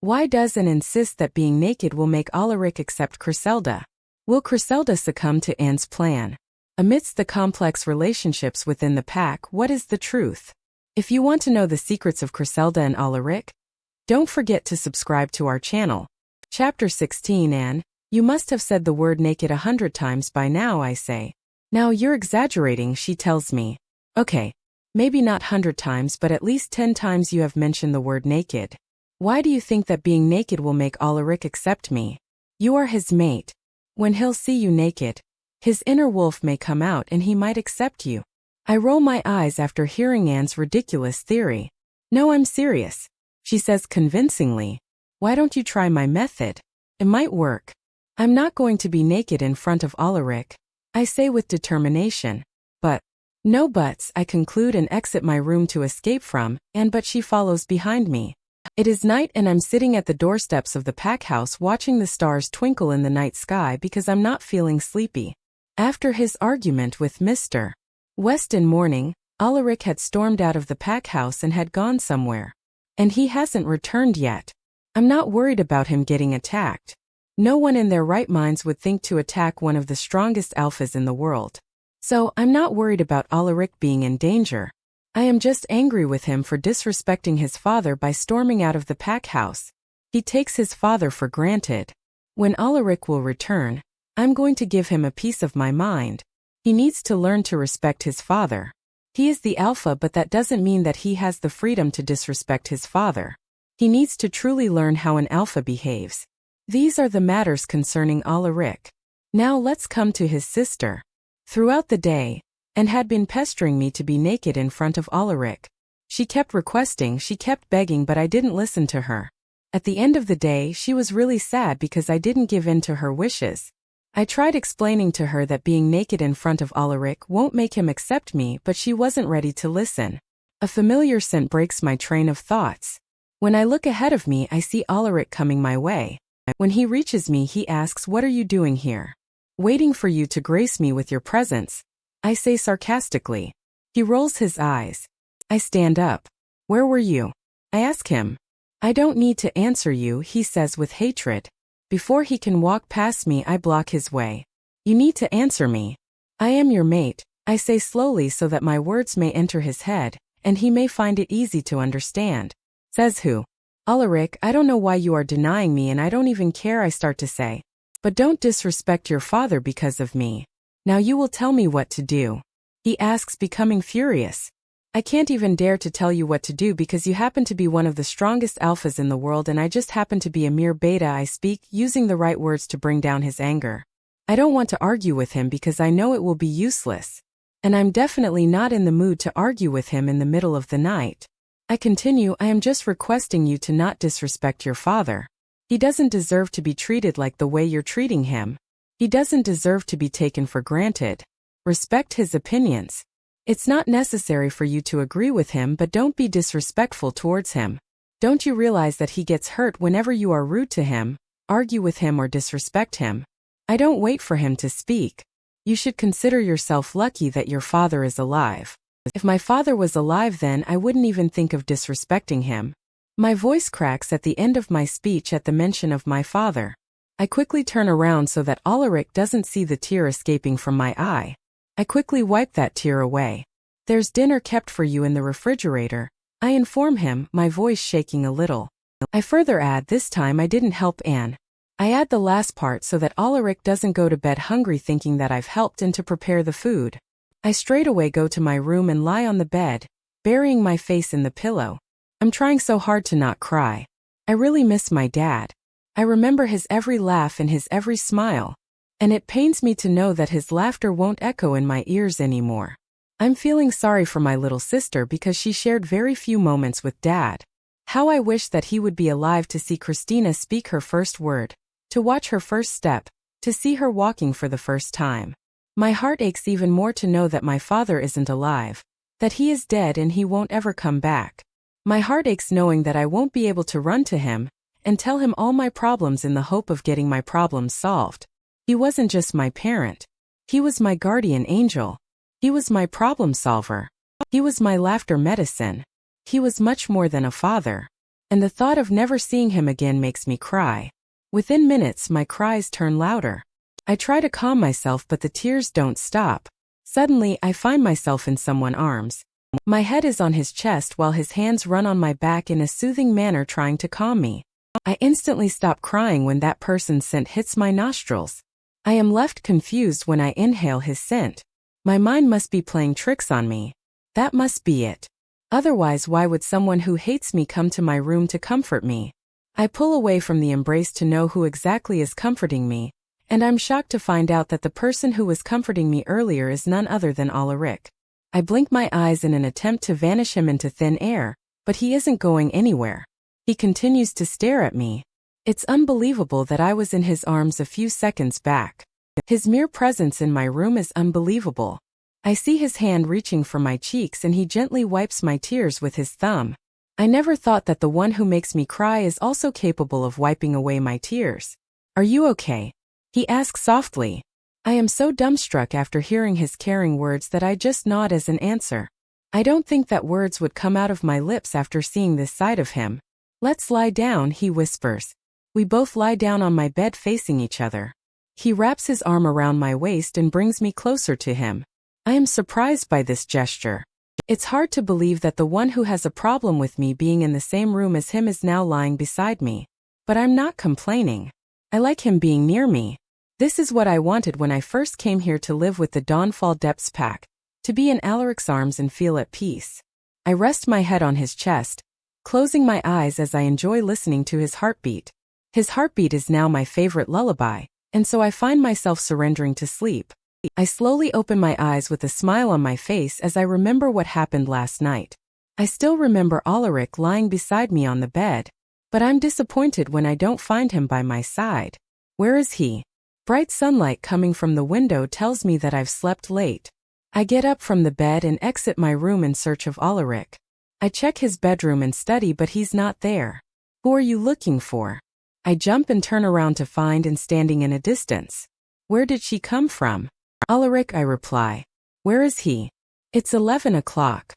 Why does Anne insist that being naked will make Alarick accept Griselda? Will Griselda succumb to Anne's plan? Amidst the complex relationships within the pack, what is the truth? If you want to know the secrets of Griselda and Alarick, don't forget to subscribe to our channel. Chapter 16. Anne, you must have said the word naked 100 times by now, I say. Now you're exaggerating, she tells me. Okay, maybe not 100 times, but at least 10 times you have mentioned the word naked. Why do you think that being naked will make Alarick accept me? You are his mate. When he'll see you naked, his inner wolf may come out and he might accept you. I roll my eyes after hearing Anne's ridiculous theory. No, I'm serious, she says convincingly. Why don't you try my method? It might work. I'm not going to be naked in front of Alarick, I say with determination. But, no buts, I conclude and exit my room to escape from Anne, but she follows behind me. It is night and I'm sitting at the doorsteps of the pack house watching the stars twinkle in the night sky because I'm not feeling sleepy. After his argument with Mr. Weston morning, Alarick had stormed out of the pack house and had gone somewhere. And he hasn't returned yet. I'm not worried about him getting attacked. No one in their right minds would think to attack one of the strongest alphas in the world. So, I'm not worried about Alarick being in danger. I am just angry with him for disrespecting his father by storming out of the pack house. He takes his father for granted. When Alarick will return, I'm going to give him a piece of my mind. He needs to learn to respect his father. He is the alpha, but that doesn't mean that he has the freedom to disrespect his father. He needs to truly learn how an alpha behaves. These are the matters concerning Alarick. Now let's come to his sister. Throughout the day, Anne had been pestering me to be naked in front of Alarick. She kept requesting, she kept begging, but I didn't listen to her. At the end of the day, she was really sad because I didn't give in to her wishes. I tried explaining to her that being naked in front of Alarick won't make him accept me, but she wasn't ready to listen. A familiar scent breaks my train of thoughts. When I look ahead of me, I see Alarick coming my way. When he reaches me, he asks, "What are you doing here?" "Waiting for you to grace me with your presence," I say sarcastically. He rolls his eyes. I stand up. "Where were you?" I ask him. "I don't need to answer you," he says with hatred. Before he can walk past me, I block his way. "You need to answer me. I am your mate," I say slowly so that my words may enter his head, and he may find it easy to understand. "Says who?" "Alarick, I don't know why you are denying me and I don't even care," I start to say. "But don't disrespect your father because of me. Now you will tell me what to do," he asks, becoming furious. "I can't even dare to tell you what to do because you happen to be one of the strongest alphas in the world and I just happen to be a mere beta," I speak, using the right words to bring down his anger. I don't want to argue with him because I know it will be useless. And I'm definitely not in the mood to argue with him in the middle of the night. I continue, "I am just requesting you to not disrespect your father. He doesn't deserve to be treated like the way you're treating him. He doesn't deserve to be taken for granted. Respect his opinions. It's not necessary for you to agree with him, but don't be disrespectful towards him. Don't you realize that he gets hurt whenever you are rude to him, argue with him or disrespect him?" I don't wait for him to speak. "You should consider yourself lucky that your father is alive. If my father was alive, then I wouldn't even think of disrespecting him." My voice cracks at the end of my speech at the mention of my father. I quickly turn around so that Alarick doesn't see the tear escaping from my eye. I quickly wipe that tear away. "There's dinner kept for you in the refrigerator," I inform him, my voice shaking a little. I further add, this time I didn't help Anne. I add the last part so that Alarick doesn't go to bed hungry thinking that I've helped and to prepare the food. I straightaway go to my room and lie on the bed, burying my face in the pillow. I'm trying so hard to not cry. I really miss my dad. I remember his every laugh and his every smile. And it pains me to know that his laughter won't echo in my ears anymore. I'm feeling sorry for my little sister because she shared very few moments with Dad. How I wish that he would be alive to see Christina speak her first word, to watch her first step, to see her walking for the first time. My heart aches even more to know that my father isn't alive, that he is dead and he won't ever come back. My heart aches knowing that I won't be able to run to him and tell him all my problems in the hope of getting my problems solved. He wasn't just my parent. He was my guardian angel. He was my problem solver. He was my laughter medicine. He was much more than a father. and the thought of never seeing him again makes me cry. Within minutes, my cries turn louder. I try to calm myself, but the tears don't stop. Suddenly, I find myself in someone's arms. My head is on his chest while his hands run on my back in a soothing manner, trying to calm me. I instantly stop crying when that person's scent hits my nostrils. I am left confused when I inhale his scent. My mind must be playing tricks on me. That must be it. Otherwise, why would someone who hates me come to my room to comfort me? I pull away from the embrace to know who exactly is comforting me, and I'm shocked to find out that the person who was comforting me earlier is none other than Alarick. I blink my eyes in an attempt to vanish him into thin air, but he isn't going anywhere. He continues to stare at me. It's unbelievable that I was in his arms a few seconds back. His mere presence in my room is unbelievable. I see his hand reaching for my cheeks and he gently wipes my tears with his thumb. I never thought that the one who makes me cry is also capable of wiping away my tears. "Are you okay?" he asks softly. I am so dumbstruck after hearing his caring words that I just nod as an answer. I don't think that words would come out of my lips after seeing this side of him. "Let's lie down," he whispers. We both lie down on my bed facing each other. He wraps his arm around my waist and brings me closer to him. I am surprised by this gesture. It's hard to believe that the one who has a problem with me being in the same room as him is now lying beside me. But I'm not complaining. I like him being near me. This is what I wanted when I first came here to live with the Side Pack, to be in Alarick's arms and feel at peace. I rest my head on his chest, closing my eyes as I enjoy listening to his heartbeat. His heartbeat is now my favorite lullaby, and so I find myself surrendering to sleep. I slowly open my eyes with a smile on my face as I remember what happened last night. I still remember Alarick lying beside me on the bed, but I'm disappointed when I don't find him by my side. Where is he? Bright sunlight coming from the window tells me that I've slept late. I get up from the bed and exit my room in search of Alarick. I check his bedroom and study, but he's not there. "Who are you looking for?" I jump and turn around to find Anne standing in a distance. "Where did she come from?" "Alarick," I reply. "Where is he?" "It's 11 o'clock.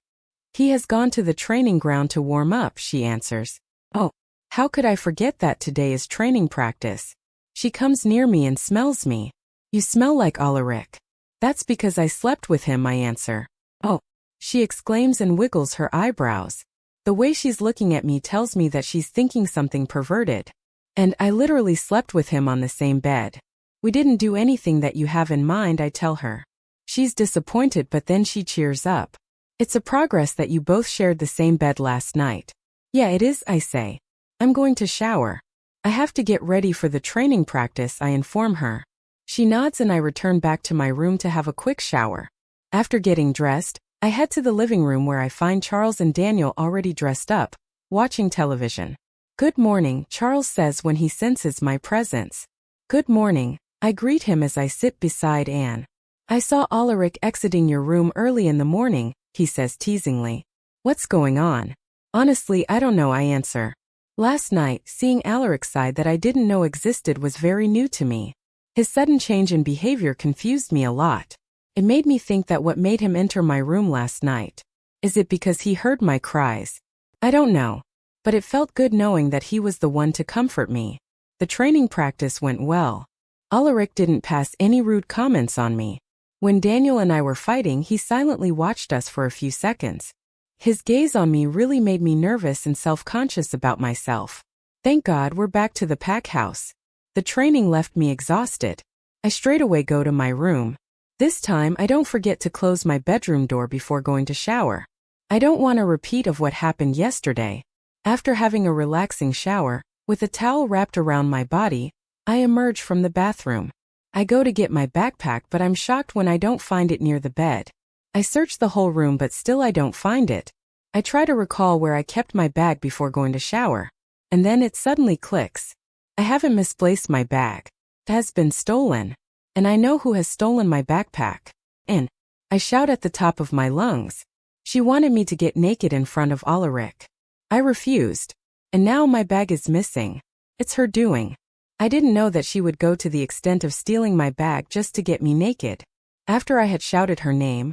He has gone to the training ground to warm up," she answers. "Oh, how could I forget that today is training practice?" She comes near me and smells me. "You smell like Alarick." "That's because I slept with him," I answer. "Oh," she exclaims and wiggles her eyebrows. The way she's looking at me tells me that she's thinking something perverted. "And I literally slept with him on the same bed." "We didn't do anything that you have in mind," I tell her. She's disappointed, but then she cheers up. "It's a progress that you both shared the same bed last night." "Yeah, it is," I say. "I'm going to shower. I have to get ready for the training practice," I inform her. She nods and I return back to my room to have a quick shower. After getting dressed, I head to the living room where I find Charles and Daniel already dressed up, watching television. "Good morning," Charles says when he senses my presence. "Good morning," I greet him as I sit beside Anne. "I saw Alarick exiting your room early in the morning," he says teasingly. "What's going on?" "Honestly, I don't know," I answer. Last night, seeing Alarick's side that I didn't know existed was very new to me. His sudden change in behavior confused me a lot. It made me think that what made him enter my room last night. Is it because he heard my cries? I don't know. But it felt good knowing that he was the one to comfort me. The training practice went well. Alarick didn't pass any rude comments on me. When Daniel and I were fighting, he silently watched us for a few seconds. His gaze on me really made me nervous and self-conscious about myself. Thank God we're back to the pack house. The training left me exhausted. I straightaway go to my room. This time I don't forget to close my bedroom door before going to shower. I don't want a repeat of what happened yesterday. After having a relaxing shower, with a towel wrapped around my body, I emerge from the bathroom. I go to get my backpack, but I'm shocked when I don't find it near the bed. I search the whole room, but still I don't find it. I try to recall where I kept my bag before going to shower. And then it suddenly clicks. I haven't misplaced my bag. It has been stolen. And I know who has stolen my backpack. And I shout at the top of my lungs. She wanted me to get naked in front of Alarick. I refused. And now my bag is missing. It's her doing. I didn't know that she would go to the extent of stealing my bag just to get me naked. After I had shouted her name,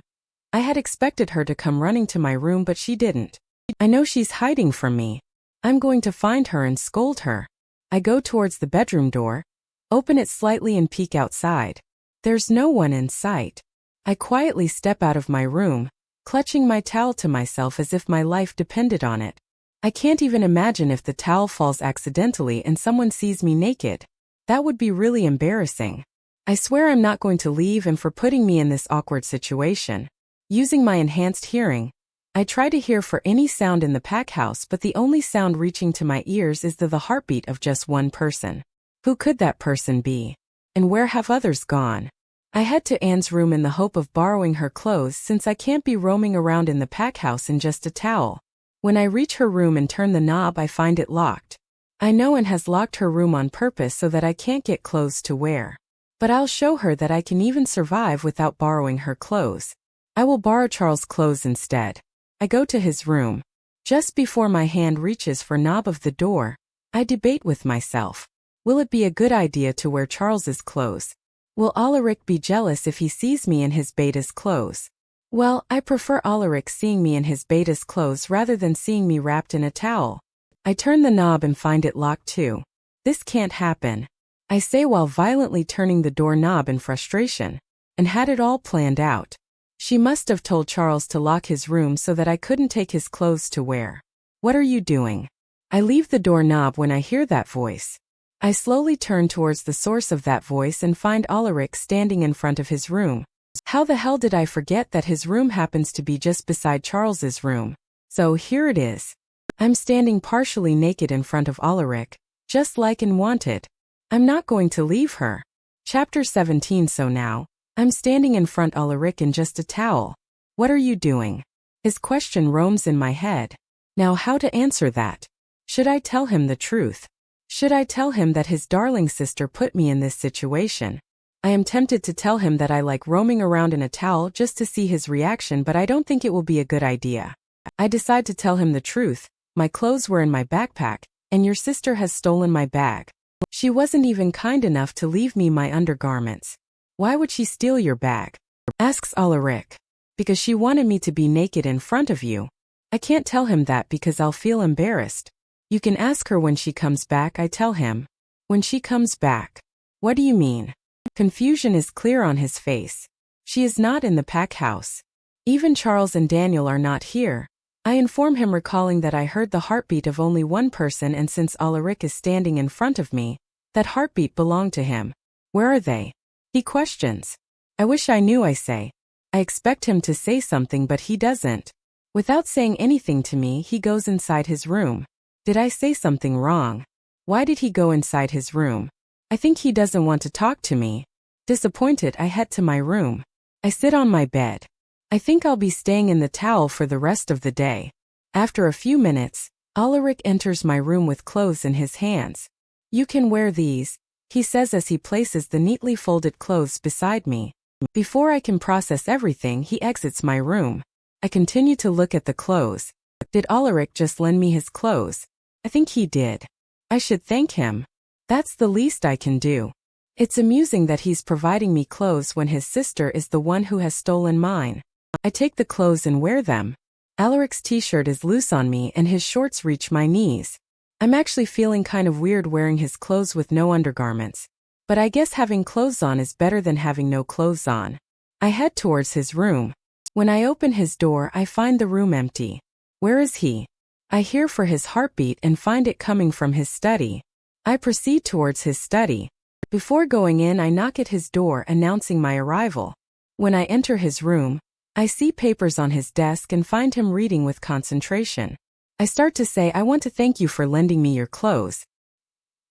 I had expected her to come running to my room, but she didn't. I know she's hiding from me. I'm going to find her and scold her. I go towards the bedroom door, open it slightly and peek outside. There's no one in sight. I quietly step out of my room, clutching my towel to myself as if my life depended on it. I can't even imagine if the towel falls accidentally and someone sees me naked. That would be really embarrassing. I swear I'm not going to leave, and for putting me in this awkward situation. Using my enhanced hearing, I try to hear for any sound in the pack house, but the only sound reaching to my ears is the heartbeat of just one person. Who could that person be? And where have others gone? I head to Anne's room in the hope of borrowing her clothes, since I can't be roaming around in the pack house in just a towel. When I reach her room and turn the knob, I find it locked. I know Anne has locked her room on purpose so that I can't get clothes to wear. But I'll show her that I can even survive without borrowing her clothes. I will borrow Charles' clothes instead. I go to his room. Just before my hand reaches for knob of the door, I debate with myself. Will it be a good idea to wear Charles's clothes? Will Alarick be jealous if he sees me in his beta's clothes? Well, I prefer Alarick seeing me in his beta's clothes rather than seeing me wrapped in a towel. I turn the knob and find it locked too. This can't happen, I say while violently turning the doorknob in frustration, and had it all planned out. She must have told Charles to lock his room so that I couldn't take his clothes to wear. What are you doing? I leave the doorknob when I hear that voice. I slowly turn towards the source of that voice and find Alarick standing in front of his room. How the hell did I forget that his room happens to be just beside Charles's room? So here it is. I'm standing partially naked in front of Alarick, just like in Wanted. I'm not going to leave her. Chapter 17. So now, I'm standing in front of Alarick in just a towel. What are you doing? His question roams in my head. Now how to answer that? Should I tell him the truth? Should I tell him that his darling sister put me in this situation? I am tempted to tell him that I like roaming around in a towel just to see his reaction, but I don't think it will be a good idea. I decide to tell him the truth. My clothes were in my backpack, and your sister has stolen my bag. She wasn't even kind enough to leave me my undergarments. Why would she steal your bag? Asks Alarick. Because she wanted me to be naked in front of you. I can't tell him that because I'll feel embarrassed. You can ask her when she comes back, I tell him. When she comes back? What do you mean? Confusion is clear on his face. She is not in the pack house. Even Charles and Daniel are not here. I inform him, recalling that I heard the heartbeat of only one person, and since Alarick is standing in front of me, that heartbeat belonged to him. Where are they? He questions. I wish I knew, I say. I expect him to say something, but he doesn't. Without saying anything to me, he goes inside his room. Did I say something wrong? Why did he go inside his room? I think he doesn't want to talk to me. Disappointed, I head to my room. I sit on my bed. I think I'll be staying in the towel for the rest of the day. After a few minutes, Alarick enters my room with clothes in his hands. You can wear these, he says as he places the neatly folded clothes beside me. Before I can process everything, he exits my room. I continue to look at the clothes. Did Alarick just lend me his clothes? I think he did. I should thank him. That's the least I can do. It's amusing that he's providing me clothes when his sister is the one who has stolen mine. I take the clothes and wear them. Alarick's t-shirt is loose on me and his shorts reach my knees. I'm actually feeling kind of weird wearing his clothes with no undergarments. But I guess having clothes on is better than having no clothes on. I head towards his room. When I open his door, I find the room empty. Where is he? I hear for his heartbeat and find it coming from his study. I proceed towards his study. Before going in, I knock at his door, announcing my arrival. When I enter his room, I see papers on his desk and find him reading with concentration. I start to say, I want to thank you for lending me your clothes.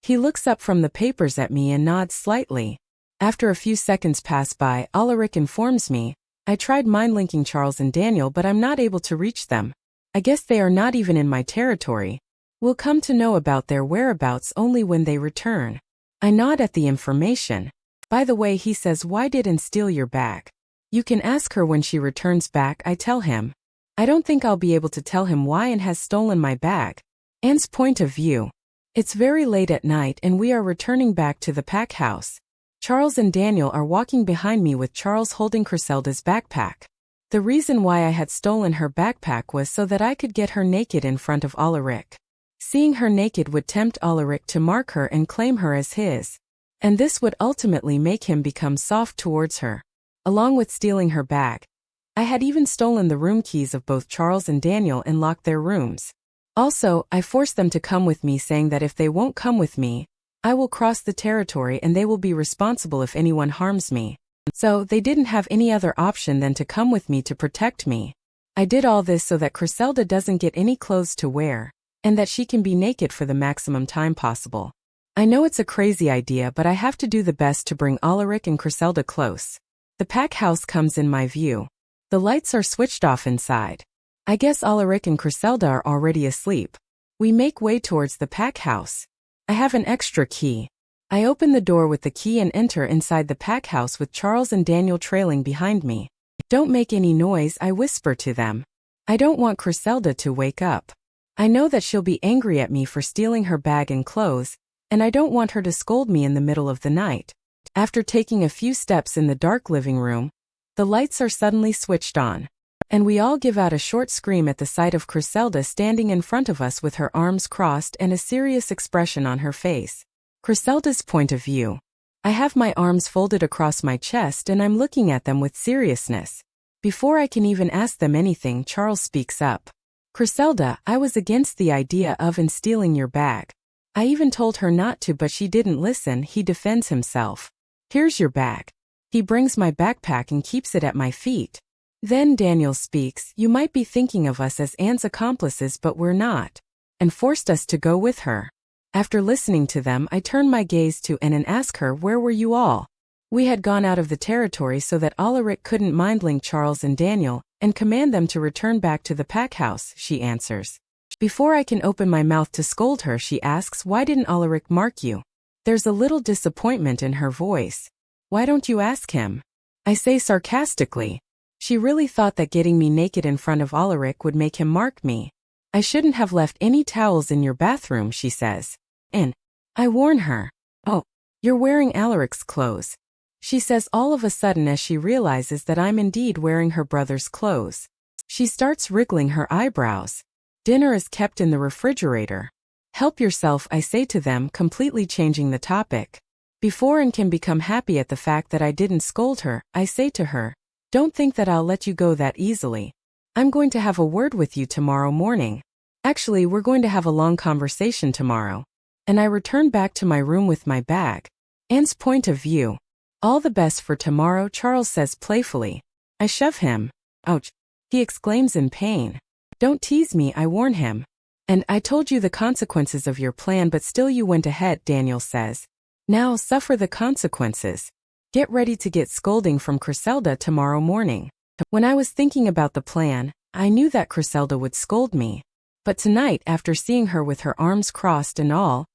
He looks up from the papers at me and nods slightly. After a few seconds pass by, Alarick informs me, I tried mind-linking Charles and Daniel, but I'm not able to reach them. I guess they are not even in my territory. We'll come to know about their whereabouts only when they return. I nod at the information. By the way, he says, why did Anne steal your bag? You can ask her when she returns back, I tell him. I don't think I'll be able to tell him why Anne has stolen my bag. Anne's point of view. It's very late at night and we are returning back to the pack house. Charles and Daniel are walking behind me with Charles holding Griselda's backpack. The reason why I had stolen her backpack was so that I could get her naked in front of Alarick. Seeing her naked would tempt Alarick to mark her and claim her as his. And this would ultimately make him become soft towards her. Along with stealing her bag, I had even stolen the room keys of both Charles and Daniel and locked their rooms. Also, I forced them to come with me, saying that if they won't come with me, I will cross the territory and they will be responsible if anyone harms me. So, they didn't have any other option than to come with me to protect me. I did all this so that Griselda doesn't get any clothes to wear, and that she can be naked for the maximum time possible. I know it's a crazy idea, but I have to do the best to bring Alarick and Griselda close. The pack house comes in my view. The lights are switched off inside. I guess Alarick and Griselda are already asleep. We make way towards the pack house. I have an extra key. I open the door with the key and enter inside the pack house with Charles and Daniel trailing behind me. Don't make any noise, I whisper to them. I don't want Griselda to wake up. I know that she'll be angry at me for stealing her bag and clothes, and I don't want her to scold me in the middle of the night. After taking a few steps in the dark living room, the lights are suddenly switched on, and we all give out a short scream at the sight of Griselda standing in front of us with her arms crossed and a serious expression on her face. Griselda's point of view. I have my arms folded across my chest and I'm looking at them with seriousness. Before I can even ask them anything, Charles speaks up. Griselda, I was against the idea of and stealing your bag. I even told her not to, but she didn't listen, he defends himself. Here's your bag. He brings my backpack and keeps it at my feet. Then Daniel speaks, you might be thinking of us as Anne's accomplices, but we're not. And forced us to go with her. After listening to them, I turn my gaze to Anne and ask her, where were you all? We had gone out of the territory so that Alarick couldn't mindlink Charles and Daniel, and command them to return back to the pack house, she answers. Before I can open my mouth to scold her, she asks, why didn't Alarick mark you? There's a little disappointment in her voice. Why don't you ask him? I say sarcastically. She really thought that getting me naked in front of Alarick would make him mark me. I shouldn't have left any towels in your bathroom, she says. And I warn her. Oh, you're wearing Alarick's clothes. She says all of a sudden as she realizes that I'm indeed wearing her brother's clothes. She starts wriggling her eyebrows. Dinner is kept in the refrigerator. Help yourself, I say to them, completely changing the topic. Before Anne can become happy at the fact that I didn't scold her, I say to her, don't think that I'll let you go that easily. I'm going to have a word with you tomorrow morning. Actually, we're going to have a long conversation tomorrow. And I return back to my room with my bag. Anne's point of view. All the best for tomorrow, Charles says playfully. I shove him. Ouch. He exclaims in pain. Don't tease me, I warn him. And I told you the consequences of your plan, but still you went ahead, Daniel says. Now suffer the consequences. Get ready to get scolding from Griselda tomorrow morning. When I was thinking about the plan, I knew that Griselda would scold me. But tonight, after seeing her with her arms crossed and all,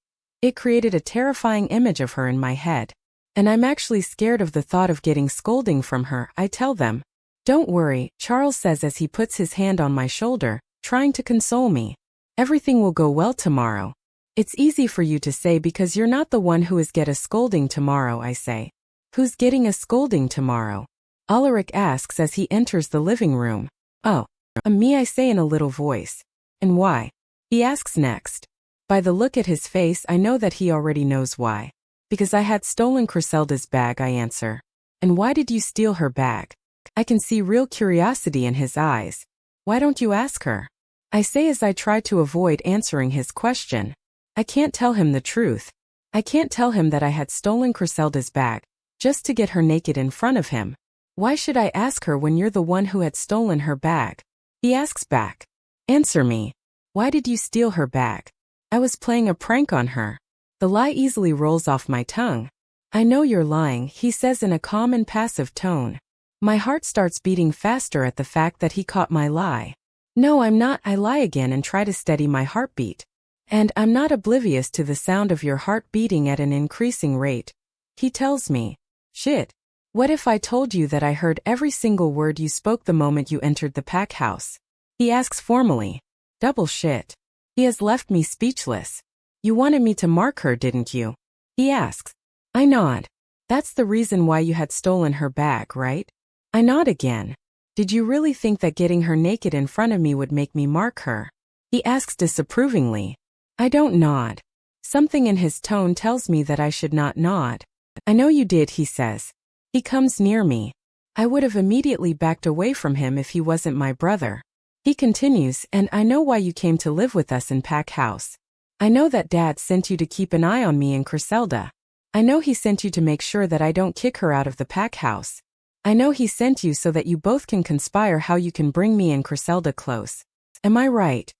it created a terrifying image of her in my head. And I'm actually scared of the thought of getting scolding from her, I tell them. Don't worry, Charles says as he puts his hand on my shoulder, trying to console me. Everything will go well tomorrow. It's easy for you to say because you're not the one who is get a scolding tomorrow, I say. Who's getting a scolding tomorrow? Alarick asks as he enters the living room. Oh, me, I say in a little voice. And why? He asks next. By the look at his face, I know that he already knows why. Because I had stolen Griselda's bag, I answer. And why did you steal her bag? I can see real curiosity in his eyes. Why don't you ask her? I say as I try to avoid answering his question. I can't tell him the truth. I can't tell him that I had stolen Griselda's bag, just to get her naked in front of him. Why should I ask her when you're the one who had stolen her bag? He asks back. Answer me. Why did you steal her bag? I was playing a prank on her. The lie easily rolls off my tongue. I know you're lying, he says in a calm and passive tone. My heart starts beating faster at the fact that he caught my lie. No, I'm not, I lie again and try to steady my heartbeat. And I'm not oblivious to the sound of your heart beating at an increasing rate. He tells me, shit. What if I told you that I heard every single word you spoke the moment you entered the pack house? He asks formally. Double shit. He has left me speechless. You wanted me to mark her, didn't you? He asks. I nod. That's the reason why you had stolen her bag, right? I nod again. Did you really think that getting her naked in front of me would make me mark her? He asks disapprovingly. I don't nod. Something in his tone tells me that I should not nod. I know you did, he says. He comes near me. I would have immediately backed away from him if he wasn't my brother. He continues, and I know why you came to live with us in Pack House. I know that Dad sent you to keep an eye on me and Griselda. I know he sent you to make sure that I don't kick her out of the Pack House. I know he sent you so that you both can conspire how you can bring me and Griselda close. Am I right?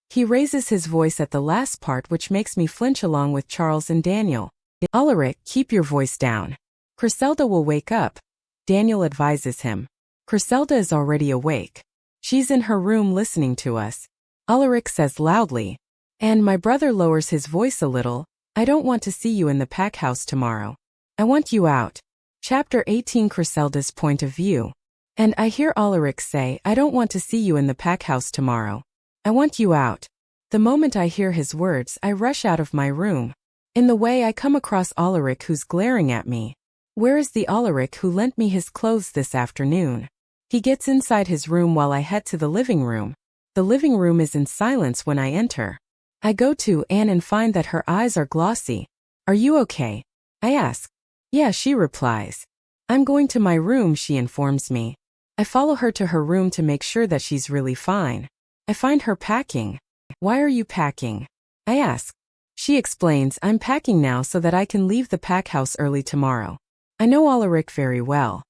He raises his voice at the last part, which makes me flinch along with Charles and Daniel. Alarick, keep your voice down. Griselda will wake up. Daniel advises him. Griselda is already awake. She's in her room listening to us. Alarick says loudly. And my brother lowers his voice a little. I don't want to see you in the Pack House tomorrow. I want you out. Chapter 18, Griselda's point of view. And I hear Alarick say, I don't want to see you in the Pack House tomorrow. I want you out. The moment I hear his words, I rush out of my room. In the way, I come across Alarick, who's glaring at me. Where is the Alarick who lent me his clothes this afternoon? He gets inside his room while I head to the living room. The living room is in silence when I enter. I go to Anne and find that her eyes are glossy. Are you okay? I ask. Yeah, she replies. I'm going to my room, she informs me. I follow her to her room to make sure that she's really fine. I find her packing. Why are you packing? I ask. She explains, I'm packing now so that I can leave the Pack House early tomorrow. I know Alarick very well.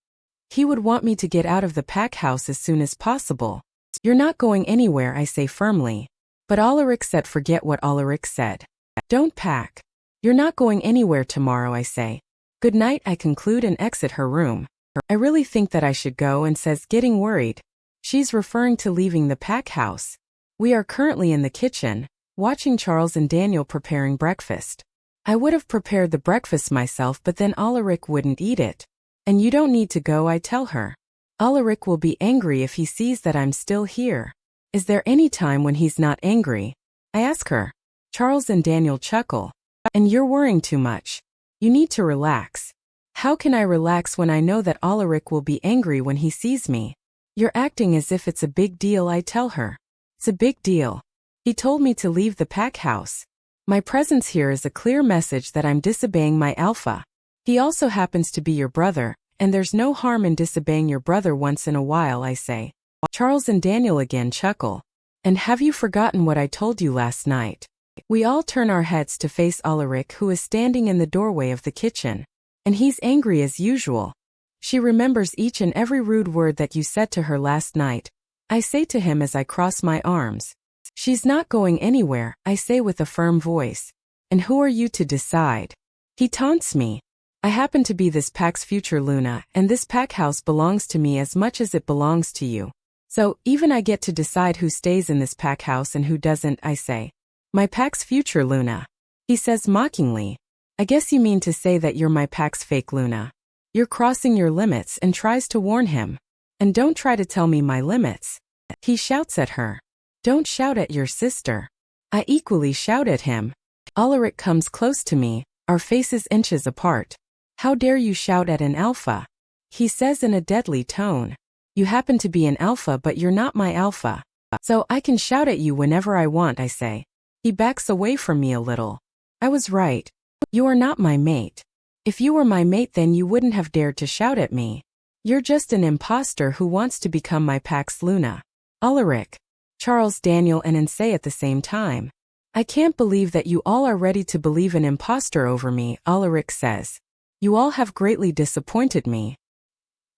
He would want me to get out of the Pack House as soon as possible. You're not going anywhere, I say firmly. But Alarick said, forget what Alarick said. Don't pack. You're not going anywhere tomorrow, I say. Good night, I conclude and exit her room. I really think that I should go, and says, getting worried. She's referring to leaving the Pack House. We are currently in the kitchen, watching Charles and Daniel preparing breakfast. I would have prepared the breakfast myself, but then Alarick wouldn't eat it. And you don't need to go, I tell her. Alarick will be angry if he sees that I'm still here. Is there any time when he's not angry? I ask her. Charles and Daniel chuckle. And you're worrying too much. You need to relax. How can I relax when I know that Alarick will be angry when he sees me? You're acting as if it's a big deal, I tell her. It's a big deal. He told me to leave the Pack House. My presence here is a clear message that I'm disobeying my alpha. He also happens to be your brother, and there's no harm in disobeying your brother once in a while, I say. Charles and Daniel again chuckle. And have you forgotten what I told you last night? We all turn our heads to face Alarick, who is standing in the doorway of the kitchen. And he's angry as usual. She remembers each and every rude word that you said to her last night. I say to him as I cross my arms. She's not going anywhere, I say with a firm voice. And who are you to decide? He taunts me. I happen to be this pack's future Luna, and this Pack House belongs to me as much as it belongs to you. So, even I get to decide who stays in this Pack House and who doesn't, I say. My pack's future Luna. He says mockingly. I guess you mean to say that you're my pack's fake Luna. You're crossing your limits, and tries to warn him. And don't try to tell me my limits. He shouts at her. Don't shout at your sister. I equally shout at him. Alarick comes close to me, our faces inches apart. How dare you shout at an alpha? He says in a deadly tone. You happen to be an alpha, but you're not my alpha. So I can shout at you whenever I want, I say. He backs away from me a little. I was right. You are not my mate. If you were my mate, then you wouldn't have dared to shout at me. You're just an imposter who wants to become my pack's Luna. Alarick. Charles, Daniel, and Anne say at the same time. I can't believe that you all are ready to believe an imposter over me, Alarick says. You all have greatly disappointed me.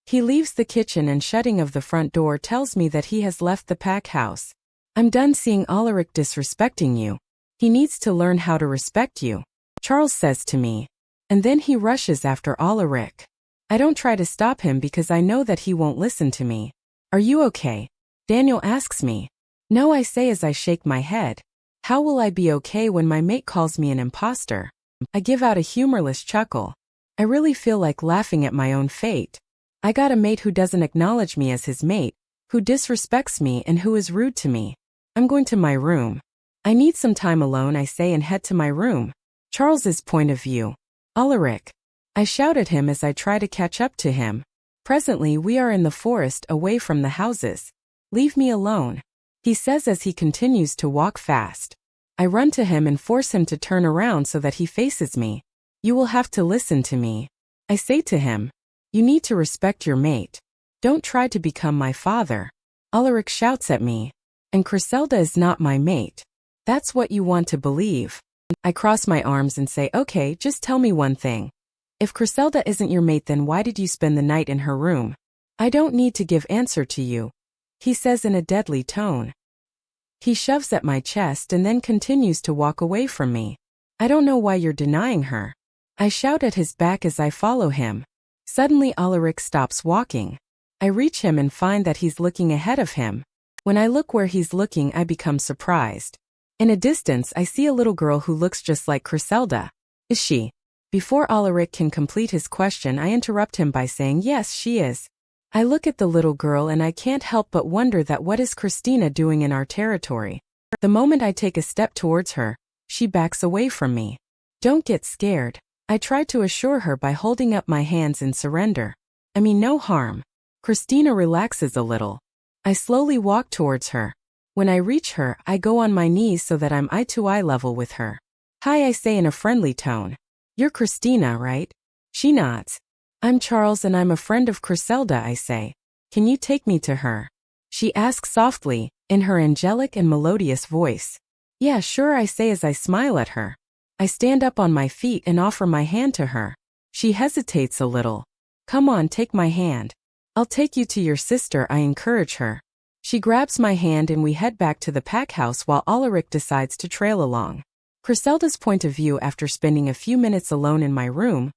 He leaves the kitchen, and shutting of the front door tells me that he has left the Pack House. I'm done seeing Alarick disrespecting you. He needs to learn how to respect you. Charles says to me. And then he rushes after Alarick. I don't try to stop him because I know that he won't listen to me. Are you okay? Daniel asks me. No, I say as I shake my head. How will I be okay when my mate calls me an imposter? I give out a humorless chuckle. I really feel like laughing at my own fate. I got a mate who doesn't acknowledge me as his mate, who disrespects me and who is rude to me. I'm going to my room. I need some time alone, I say, and head to my room. Charles's point of view. Alarick. I shout at him as I try to catch up to him. Presently we are in the forest away from the houses. Leave me alone, he says as he continues to walk fast. I run to him and force him to turn around so that he faces me. You will have to listen to me. I say to him. You need to respect your mate. Don't try to become my father. Alarick shouts at me. And Griselda is not my mate. That's what you want to believe. I cross my arms and say, okay, just tell me one thing. If Griselda isn't your mate, then why did you spend the night in her room? I don't need to give answer to you, he says in a deadly tone. He shoves at my chest and then continues to walk away from me. I don't know why you're denying her. I shout at his back as I follow him. Suddenly Alarick stops walking. I reach him and find that he's looking ahead of him. When I look where he's looking, I become surprised. In a distance, I see a little girl who looks just like Griselda. Is she? Before Alarick can complete his question, I interrupt him by saying, yes, she is. I look at the little girl and I can't help but wonder that what is Christina doing in our territory? The moment I take a step towards her, she backs away from me. Don't get scared. I try to assure her by holding up my hands in surrender. I mean no harm. Christina relaxes a little. I slowly walk towards her. When I reach her, I go on my knees so that I'm eye-to-eye level with her. Hi, I say in a friendly tone. You're Christina, right? She nods. I'm Charles and I'm a friend of Griselda, I say. Can you take me to her? She asks softly, in her angelic and melodious voice. Yeah, sure, I say as I smile at her. I stand up on my feet and offer my hand to her. She hesitates a little. Come on, take my hand. I'll take you to your sister, I encourage her. She grabs my hand and we head back to the pack house while Alarick decides to trail along. Griselda's point of view after spending a few minutes alone in my room,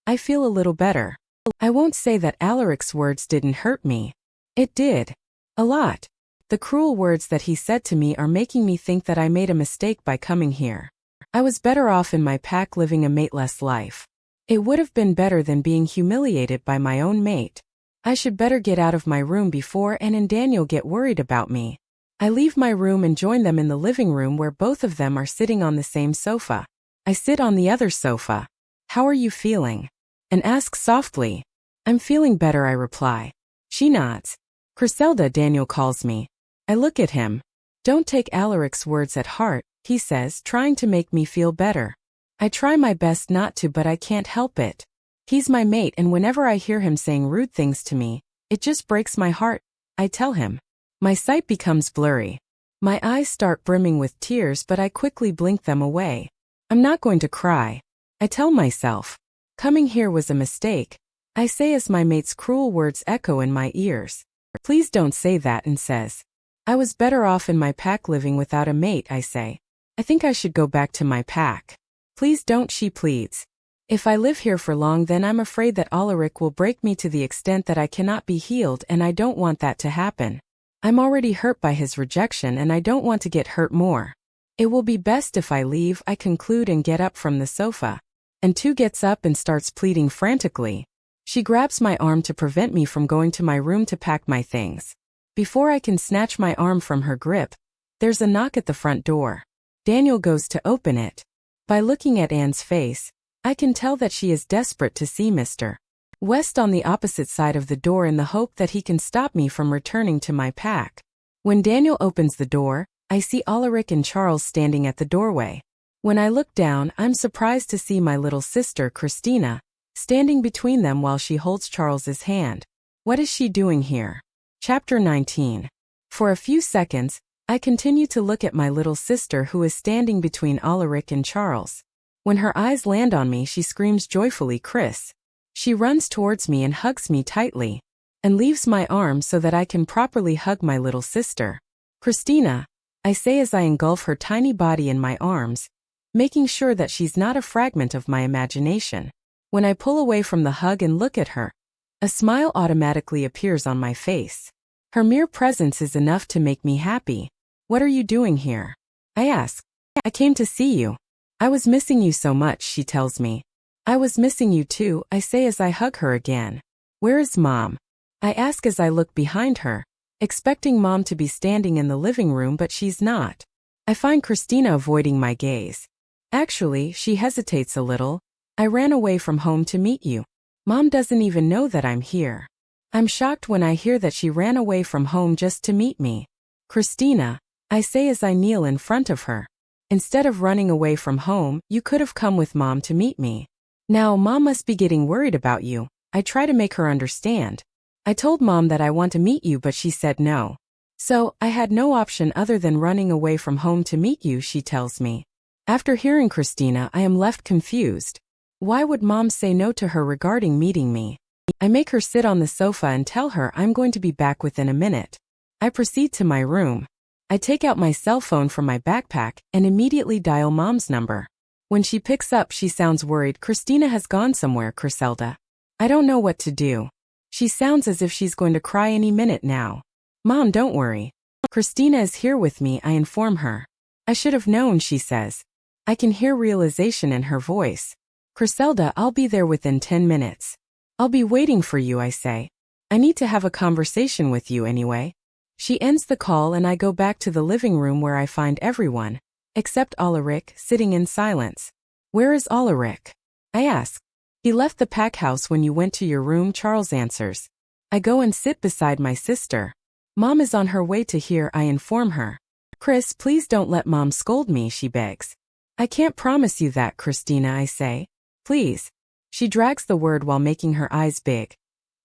I feel a little better. I won't say that Alarick's words didn't hurt me. It did. A lot. The cruel words that he said to me are making me think that I made a mistake by coming here. I was better off in my pack living a mateless life. It would have been better than being humiliated by my own mate. I should better get out of my room before Anne and Daniel get worried about me. I leave my room and join them in the living room where both of them are sitting on the same sofa. I sit on the other sofa. How are you feeling? Anne asks softly. I'm feeling better, I reply. She nods. Griselda, Daniel calls me. I look at him. Don't take Alarick's words at heart, he says, trying to make me feel better. I try my best not to, but I can't help it. He's my mate, and whenever I hear him saying rude things to me, it just breaks my heart. I tell him. My sight becomes blurry. My eyes start brimming with tears, but I quickly blink them away. I'm not going to cry. I tell myself. Coming here was a mistake. I say as my mate's cruel words echo in my ears. Please don't say that, and says. I was better off in my pack living without a mate, I say. I think I should go back to my pack. Please don't, she pleads. If I live here for long, then I'm afraid that Alarick will break me to the extent that I cannot be healed, and I don't want that to happen. I'm already hurt by his rejection and I don't want to get hurt more. It will be best if I leave, I conclude, and get up from the sofa. And two gets up and starts pleading frantically. She grabs my arm to prevent me from going to my room to pack my things. Before I can snatch my arm from her grip, there's a knock at the front door. Daniel goes to open it. By looking at Anne's face, I can tell that she is desperate to see Mr. West on the opposite side of the door in the hope that he can stop me from returning to my pack. When Daniel opens the door, I see Alarick and Charles standing at the doorway. When I look down, I'm surprised to see my little sister, Christina, standing between them while she holds Charles's hand. What is she doing here? Chapter 19. For a few seconds, I continue to look at my little sister who is standing between Alarick and Charles. When her eyes land on me, she screams joyfully, Chris. She runs towards me and hugs me tightly, and leaves my arm so that I can properly hug my little sister. Christina, I say as I engulf her tiny body in my arms, making sure that she's not a fragment of my imagination. When I pull away from the hug and look at her, a smile automatically appears on my face. Her mere presence is enough to make me happy. What are you doing here? I ask. I came to see you. I was missing you so much, she tells me. I was missing you too, I say as I hug her again. Where is Mom? I ask as I look behind her, expecting Mom to be standing in the living room, but she's not. I find Christina avoiding my gaze. Actually, she hesitates a little. I ran away from home to meet you. Mom doesn't even know that I'm here. I'm shocked when I hear that she ran away from home just to meet me. Christina, I say as I kneel in front of her. Instead of running away from home, you could have come with Mom to meet me. Now, Mom must be getting worried about you. I try to make her understand. I told Mom that I want to meet you, but she said no. So, I had no option other than running away from home to meet you, she tells me. After hearing Christina, I am left confused. Why would Mom say no to her regarding meeting me? I make her sit on the sofa and tell her I'm going to be back within a minute. I proceed to my room. I take out my cell phone from my backpack and immediately dial Mom's number. When she picks up, she sounds worried. Christina has gone somewhere, Griselda. I don't know what to do. She sounds as if she's going to cry any minute now. Mom, don't worry. Christina is here with me, I inform her. I should have known, she says. I can hear realization in her voice. Griselda, I'll be there within 10 minutes. I'll be waiting for you, I say. I need to have a conversation with you anyway. She ends the call and I go back to the living room where I find everyone, except Alarick, sitting in silence. Where is Alarick? I ask. He left the pack house when you went to your room, Charles answers. I go and sit beside my sister. Mom is on her way to here, I inform her. Chris, please don't let Mom scold me, she begs. I can't promise you that, Christina, I say. Please. She drags the word while making her eyes big,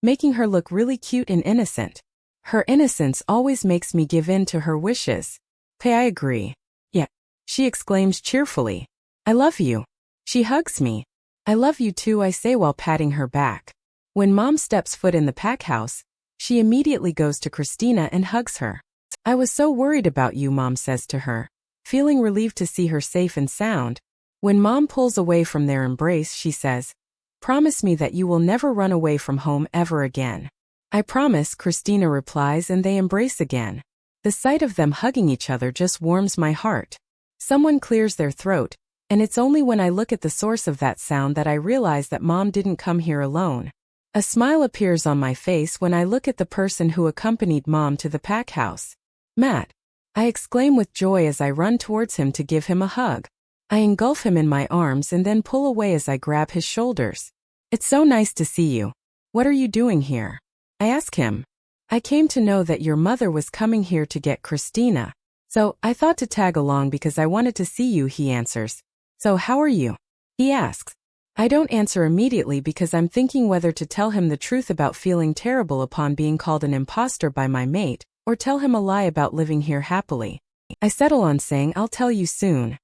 making her look really cute and innocent. Her innocence always makes me give in to her wishes. I agree. Yeah. She exclaims cheerfully. I love you. She hugs me. I love you too, I say while patting her back. When Mom steps foot in the pack house, she immediately goes to Christina and hugs her. I was so worried about you, Mom says to her, feeling relieved to see her safe and sound. When Mom pulls away from their embrace, she says, promise me that you will never run away from home ever again. I promise, Christina replies, and they embrace again. The sight of them hugging each other just warms my heart. Someone clears their throat, and it's only when I look at the source of that sound that I realize that Mom didn't come here alone. A smile appears on my face when I look at the person who accompanied Mom to the pack house. Matt. I exclaim with joy as I run towards him to give him a hug. I engulf him in my arms and then pull away as I grab his shoulders. It's so nice to see you. What are you doing here? I ask him. I came to know that your mother was coming here to get Christina. So, I thought to tag along because I wanted to see you, he answers. So how are you? He asks. I don't answer immediately because I'm thinking whether to tell him the truth about feeling terrible upon being called an imposter by my mate, or tell him a lie about living here happily. I settle on saying I'll tell you soon.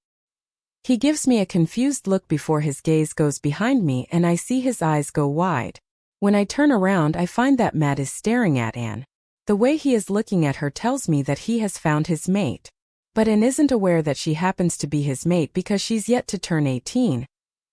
He gives me a confused look before his gaze goes behind me and I see his eyes go wide. When I turn around, I find that Matt is staring at Anne. The way he is looking at her tells me that he has found his mate. But Anne isn't aware that she happens to be his mate because she's yet to turn 18.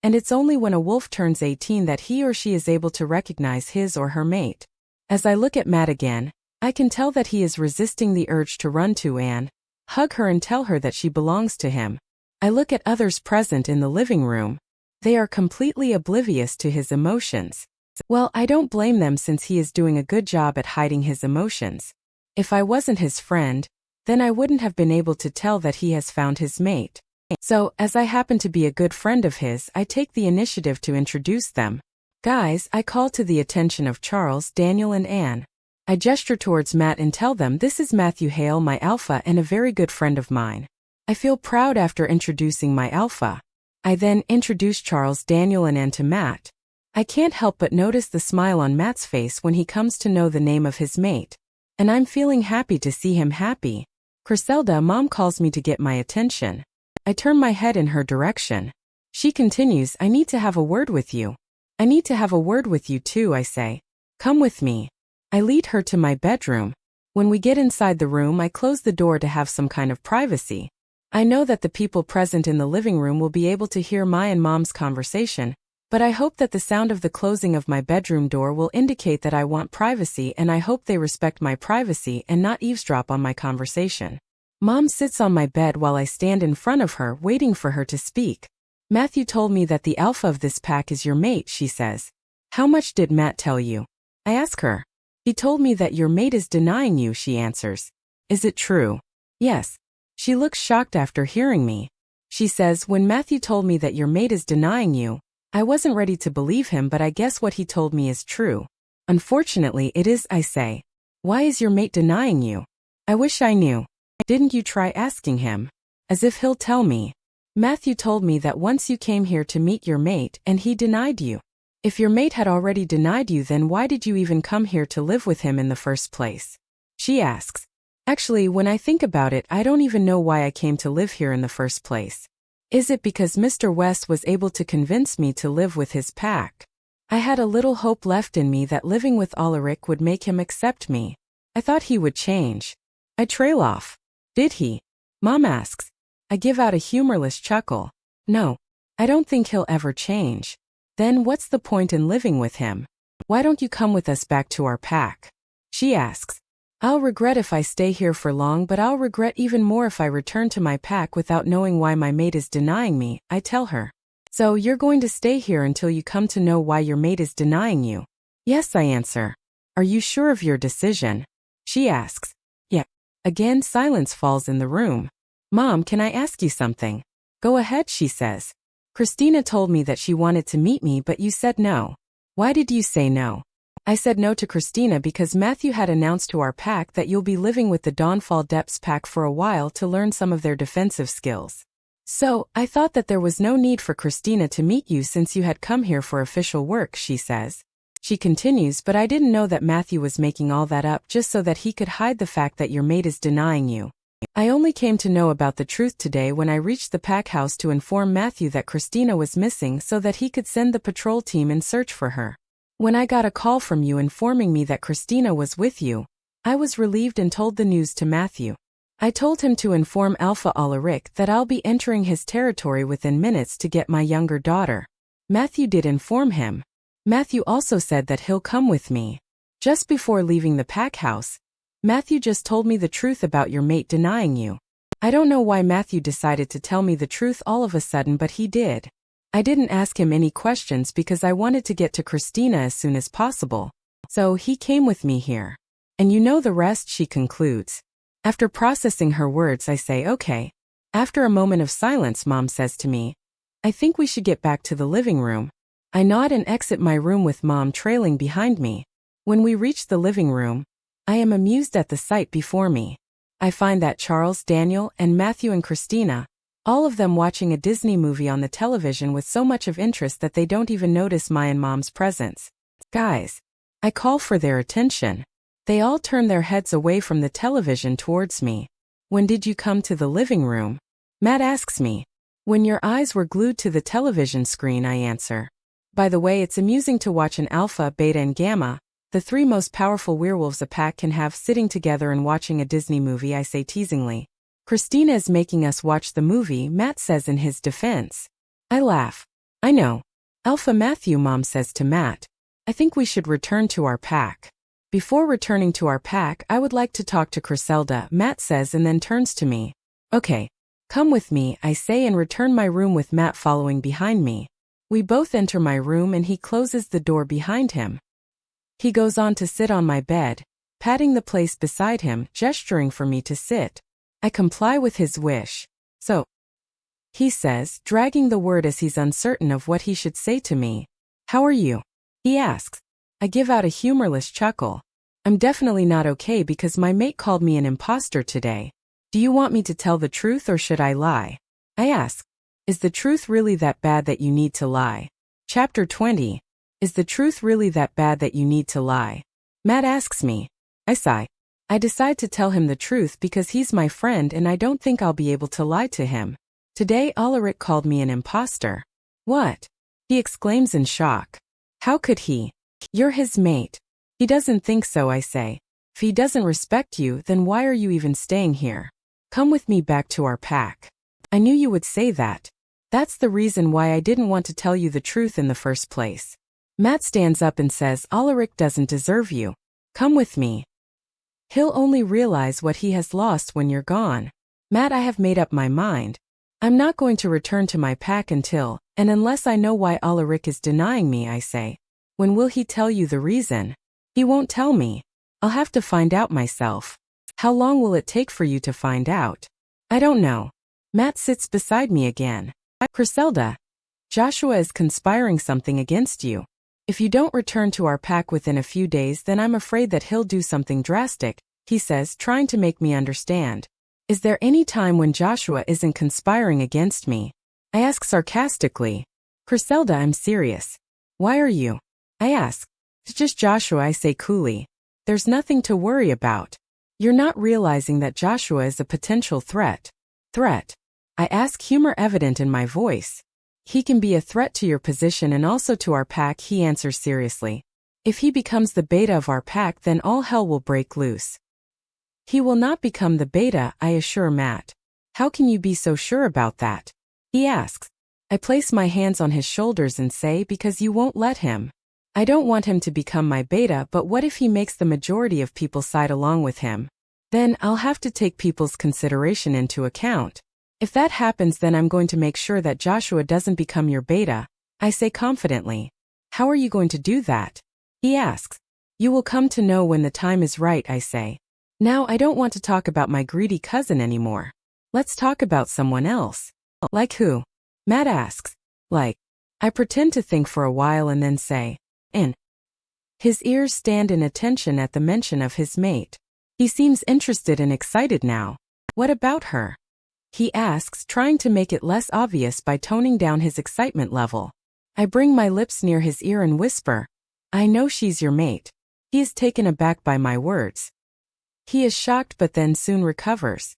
And it's only when a wolf turns 18 that he or she is able to recognize his or her mate. As I look at Matt again, I can tell that he is resisting the urge to run to Anne, hug her and tell her that she belongs to him. I look at others present in the living room. They are completely oblivious to his emotions. Well, I don't blame them since he is doing a good job at hiding his emotions. If I wasn't his friend, then I wouldn't have been able to tell that he has found his mate. So, as I happen to be a good friend of his, I take the initiative to introduce them. Guys, I call to the attention of Charles, Daniel and Anne. I gesture towards Matt and tell them this is Matthew Hale, my alpha and a very good friend of mine. I feel proud after introducing my alpha. I then introduce Charles, Daniel and Anne to Matt. I can't help but notice the smile on Matt's face when he comes to know the name of his mate. And I'm feeling happy to see him happy. Griselda, Mom calls me to get my attention. I turn my head in her direction. She continues, I need to have a word with you. I need to have a word with you too, I say. Come with me. I lead her to my bedroom. When we get inside the room, I close the door to have some kind of privacy. I know that the people present in the living room will be able to hear my and Mom's conversation, but I hope that the sound of the closing of my bedroom door will indicate that I want privacy, and I hope they respect my privacy and not eavesdrop on my conversation. Mom sits on my bed while I stand in front of her, waiting for her to speak. Matthew told me that the alpha of this pack is your mate, she says. How much did Matt tell you? I ask her. He told me that your mate is denying you, she answers. Is it true? Yes. She looks shocked after hearing me. She says, when Matthew told me that your mate is denying you, I wasn't ready to believe him, but I guess what he told me is true. Unfortunately, it is, I say. Why is your mate denying you? I wish I knew. Didn't you try asking him? As if he'll tell me. Matthew told me that once you came here to meet your mate and he denied you. If your mate had already denied you, then why did you even come here to live with him in the first place? She asks. Actually, when I think about it, I don't even know why I came to live here in the first place. Is it because Mr. West was able to convince me to live with his pack? I had a little hope left in me that living with Alarick would make him accept me. I thought he would change. I trail off. Did he? Mom asks. I give out a humorless chuckle. No, I don't think he'll ever change. Then what's the point in living with him? Why don't you come with us back to our pack? She asks. I'll regret if I stay here for long, but I'll regret even more if I return to my pack without knowing why my mate is denying me, I tell her. So you're going to stay here until you come to know why your mate is denying you? Yes, I answer. Are you sure of your decision? She asks. Yeah. Again, silence falls in the room. Mom, can I ask you something? Go ahead, she says. Christina told me that she wanted to meet me, but you said no. Why did you say no? I said no to Christina because Matthew had announced to our pack that you'll be living with the Dawnfall Depths pack for a while to learn some of their defensive skills. So, I thought that there was no need for Christina to meet you since you had come here for official work, she says. She continues, but I didn't know that Matthew was making all that up just so that he could hide the fact that your mate is denying you. I only came to know about the truth today when I reached the pack house to inform Matthew that Christina was missing so that he could send the patrol team in search for her. When I got a call from you informing me that Christina was with you, I was relieved and told the news to Matthew. I told him to inform Alpha Alarick that I'll be entering his territory within minutes to get my younger daughter. Matthew did inform him. Matthew also said that he'll come with me. Just before leaving the pack house, Matthew just told me the truth about your mate denying you. I don't know why Matthew decided to tell me the truth all of a sudden, but he did. I didn't ask him any questions because I wanted to get to Christina as soon as possible. So he came with me here. And you know the rest, she concludes. After processing her words, I say, okay. After a moment of silence, Mom says to me, I think we should get back to the living room. I nod and exit my room with Mom trailing behind me. When we reach the living room, I am amused at the sight before me. I find that Charles, Daniel, and Matthew and Christina, all of them watching a Disney movie on the television with so much of interest that they don't even notice my and Mom's presence. Guys, I call for their attention. They all turn their heads away from the television towards me. When did you come to the living room? Matt asks me. When your eyes were glued to the television screen, I answer. By the way, it's amusing to watch an alpha, beta, and gamma, the three most powerful werewolves a pack can have, sitting together and watching a Disney movie, I say teasingly. Christina is making us watch the movie, Matt says in his defense. I laugh. I know. Alpha Matthew, Mom says to Matt. I think we should return to our pack. Before returning to our pack, I would like to talk to Griselda, Matt says, and then turns to me. Okay. Come with me, I say, and return my room with Matt following behind me. We both enter my room and he closes the door behind him. He goes on to sit on my bed, patting the place beside him, gesturing for me to sit. I comply with his wish. So, he says, dragging the word as he's uncertain of what he should say to me. How are you? He asks. I give out a humorless chuckle. I'm definitely not okay because my mate called me an imposter today. Do you want me to tell the truth or should I lie? I ask. Is the truth really that bad that you need to lie? Chapter 20. Is the truth really that bad that you need to lie? Matt asks me. I sigh. I decide to tell him the truth because he's my friend and I don't think I'll be able to lie to him. Today Alarick called me an imposter. What? He exclaims in shock. How could he? You're his mate. He doesn't think so, I say. If he doesn't respect you, then why are you even staying here? Come with me back to our pack. I knew you would say that. That's the reason why I didn't want to tell you the truth in the first place. Matt stands up and says, Alarick doesn't deserve you. Come with me. He'll only realize what he has lost when you're gone. Matt, I have made up my mind. I'm not going to return to my pack until, and unless I know why Alarick is denying me, I say. When will he tell you the reason? He won't tell me. I'll have to find out myself. How long will it take for you to find out? I don't know. Matt sits beside me again. Griselda, Joshua is conspiring something against you. If you don't return to our pack within a few days, then I'm afraid that he'll do something drastic, he says, trying to make me understand. Is there any time when Joshua isn't conspiring against me? I ask sarcastically. Griselda, I'm serious. Why are you? I ask. It's just Joshua, I say coolly. There's nothing to worry about. You're not realizing that Joshua is a potential threat. Threat? I ask, humor evident in my voice. He can be a threat to your position and also to our pack, he answers seriously. If he becomes the beta of our pack, then all hell will break loose. He will not become the beta, I assure Matt. How can you be so sure about that? He asks. I place my hands on his shoulders and say, because you won't let him. I don't want him to become my beta, but what if he makes the majority of people side along with him? Then I'll have to take people's consideration into account. If that happens, then I'm going to make sure that Joshua doesn't become your beta, I say confidently. How are you going to do that? He asks. You will come to know when the time is right, I say. Now I don't want to talk about my greedy cousin anymore. Let's talk about someone else. Like who? Matt asks. Like. I pretend to think for a while and then say. In. His ears stand in attention at the mention of his mate. He seems interested and excited now. What about her? He asks, trying to make it less obvious by toning down his excitement level. I bring my lips near his ear and whisper, I know she's your mate. He is taken aback by my words. He is shocked but then soon recovers.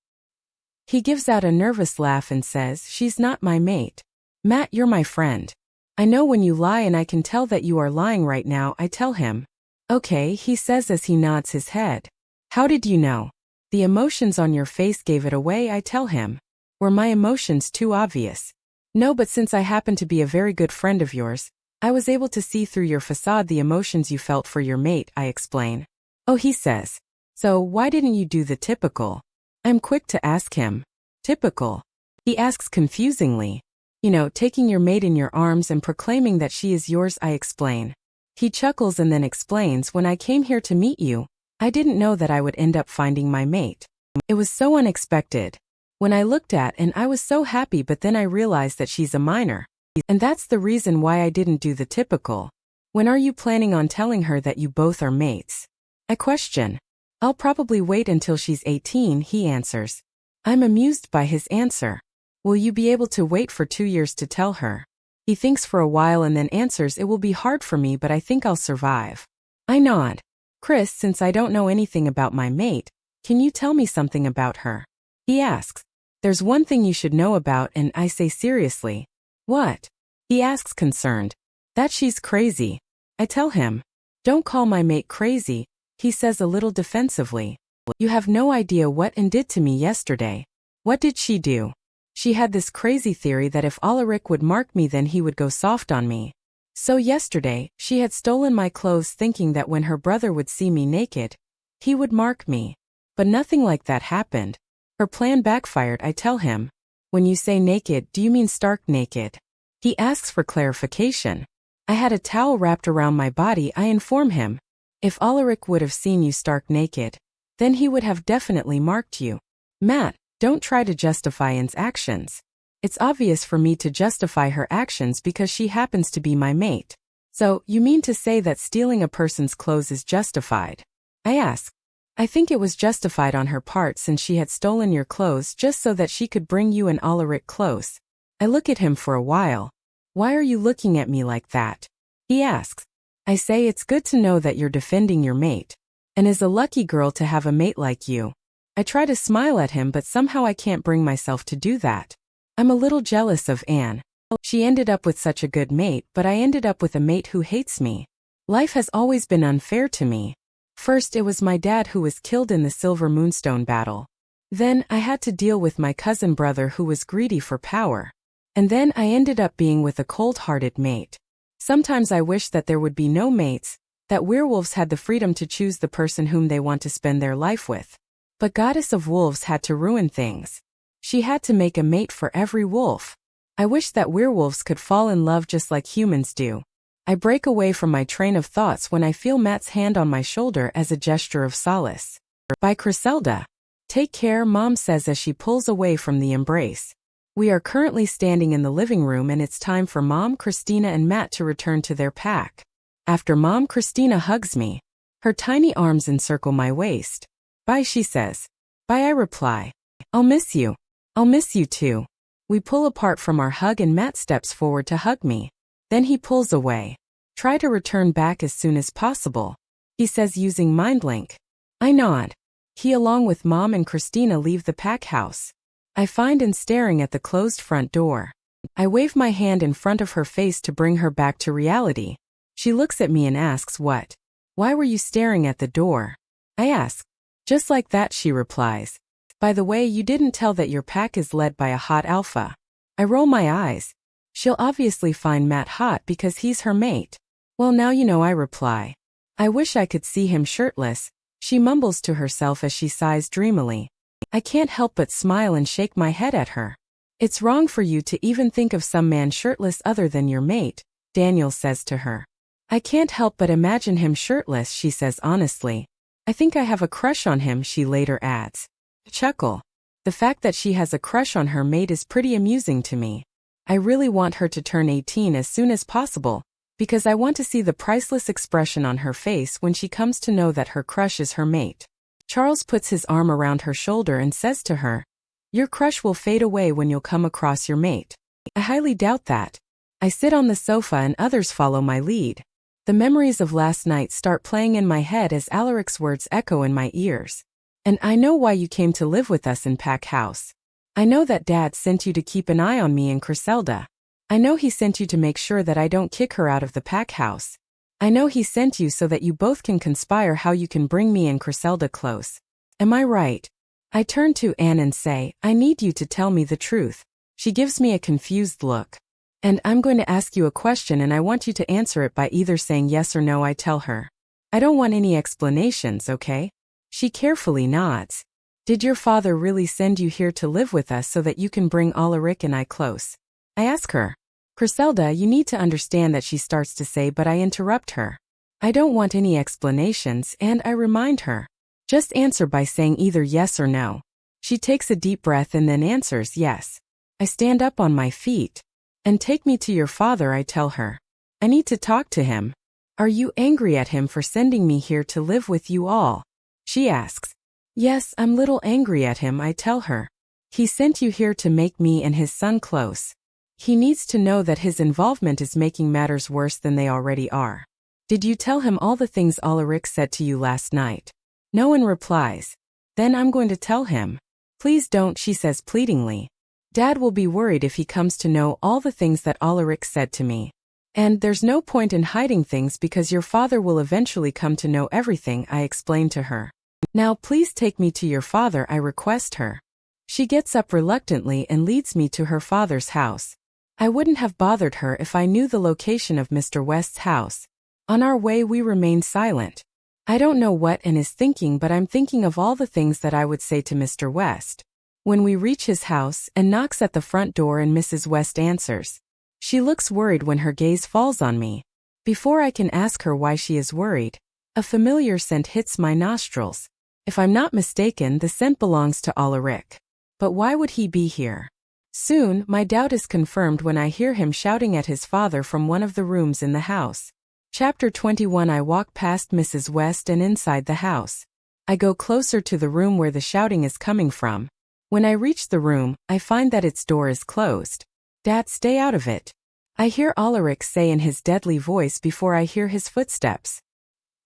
He gives out a nervous laugh and says, she's not my mate. Matt, you're my friend. I know when you lie and I can tell that you are lying right now, I tell him. Okay, he says as he nods his head. How did you know? The emotions on your face gave it away, I tell him. Were my emotions too obvious? No, but since I happen to be a very good friend of yours, I was able to see through your facade the emotions you felt for your mate, I explain. Oh, he says. So why didn't you do the typical? I'm quick to ask him. Typical? He asks confusingly. You know, taking your mate in your arms and proclaiming that she is yours, I explain. He chuckles and then explains, when I came here to meet you, I didn't know that I would end up finding my mate. It was so unexpected. When I looked at and I was so happy, but then I realized that she's a minor. And that's the reason why I didn't do the typical. When are you planning on telling her that you both are mates? I question. I'll probably wait until she's 18, he answers. I'm amused by his answer. Will you be able to wait for 2 years to tell her? He thinks for a while and then answers, it will be hard for me, but I think I'll survive. I nod. Chris, since I don't know anything about my mate, can you tell me something about her? He asks. There's one thing you should know about, and I say seriously. What? He asks concerned. That she's crazy. I tell him. Don't call my mate crazy, he says a little defensively. You have no idea what Anne did to me yesterday. What did she do? She had this crazy theory that if Alarick would mark me, then he would go soft on me. So yesterday, she had stolen my clothes thinking that when her brother would see me naked, he would mark me. But nothing like that happened. Her plan backfired, I tell him. When you say naked, do you mean stark naked? He asks for clarification. I had a towel wrapped around my body, I inform him. If Alarick would have seen you stark naked, then he would have definitely marked you. Matt, don't try to justify Anne's actions. It's obvious for me to justify her actions because she happens to be my mate. So, you mean to say that stealing a person's clothes is justified? I ask. I think it was justified on her part since she had stolen your clothes just so that she could bring you and Alarick close. I look at him for a while. Why are you looking at me like that? He asks. I say it's good to know that you're defending your mate. And is a lucky girl to have a mate like you. I try to smile at him, but somehow I can't bring myself to do that. I'm a little jealous of Anne. She ended up with such a good mate, but I ended up with a mate who hates me. Life has always been unfair to me. First, it was my dad who was killed in the Silver Moonstone battle. Then, I had to deal with my cousin brother who was greedy for power. And then I ended up being with a cold-hearted mate. Sometimes I wish that there would be no mates, that werewolves had the freedom to choose the person whom they want to spend their life with. But Goddess of Wolves had to ruin things. She had to make a mate for every wolf. I wish that werewolves could fall in love just like humans do. I break away from my train of thoughts when I feel Matt's hand on my shoulder as a gesture of solace. By Griselda. Take care, Mom says as she pulls away from the embrace. We are currently standing in the living room and it's time for Mom, Christina and Matt to return to their pack. After Mom, Christina hugs me. Her tiny arms encircle my waist. Bye, she says. Bye, I reply. I'll miss you. I'll miss you too. We pull apart from our hug and Matt steps forward to hug me. Then he pulls away. Try to return back as soon as possible, he says using MindLink. I nod. He along with Mom and Christina leave the pack house. I find and staring at the closed front door. I wave my hand in front of her face to bring her back to reality. She looks at me and asks what? Why were you staring at the door? I ask. Just like that, she replies. By the way, you didn't tell that your pack is led by a hot alpha. I roll my eyes. She'll obviously find Matt hot because he's her mate. Well, now you know, I reply. I wish I could see him shirtless, she mumbles to herself as she sighs dreamily. I can't help but smile and shake my head at her. It's wrong for you to even think of some man shirtless other than your mate, Daniel says to her. I can't help but imagine him shirtless, she says honestly. I think I have a crush on him, she later adds. Chuckle. The fact that she has a crush on her mate is pretty amusing to me. I really want her to turn 18 as soon as possible, because I want to see the priceless expression on her face when she comes to know that her crush is her mate. Charles puts his arm around her shoulder and says to her, your crush will fade away when you'll come across your mate. I highly doubt that. I sit on the sofa and others follow my lead. The memories of last night start playing in my head as Alarick's words echo in my ears. And I know why you came to live with us in Pack House. I know that Dad sent you to keep an eye on me and Griselda. I know he sent you to make sure that I don't kick her out of the pack house. I know he sent you so that you both can conspire how you can bring me and Griselda close. Am I right? I turn to Anne and say, I need you to tell me the truth. She gives me a confused look. And I'm going to ask you a question and I want you to answer it by either saying yes or no, I tell her. I don't want any explanations, okay? She carefully nods. Did your father really send you here to live with us so that you can bring Alarick and I close? I ask her. Griselda, you need to understand that, she starts to say, but I interrupt her. I don't want any explanations, and I remind her. Just answer by saying either yes or no. She takes a deep breath and then answers yes. I stand up on my feet. And take me to your father, I tell her. I need to talk to him. Are you angry at him for sending me here to live with you all? She asks. Yes, I'm little angry at him, I tell her. He sent you here to make me and his son close. He needs to know that his involvement is making matters worse than they already are. Did you tell him all the things Alarick said to you last night? No one replies. Then I'm going to tell him. Please don't, she says pleadingly. Dad will be worried if he comes to know all the things that Alarick said to me. And there's no point in hiding things because your father will eventually come to know everything, I explain to her. Now please take me to your father, I request her. She gets up reluctantly and leads me to her father's house. I wouldn't have bothered her if I knew the location of Mr. West's house. On our way we remain silent. I don't know what Anne is thinking, but I'm thinking of all the things that I would say to Mr. West. When we reach his house, Anne knocks at the front door and Mrs. West answers. She looks worried when her gaze falls on me. Before I can ask her why she is worried, a familiar scent hits my nostrils. If I'm not mistaken, the scent belongs to Alarick. But why would he be here? Soon, my doubt is confirmed when I hear him shouting at his father from one of the rooms in the house. Chapter 21. I walk past Mrs. West and inside the house. I go closer to the room where the shouting is coming from. When I reach the room, I find that its door is closed. Dad, stay out of it. I hear Alarick say in his deadly voice before I hear his footsteps.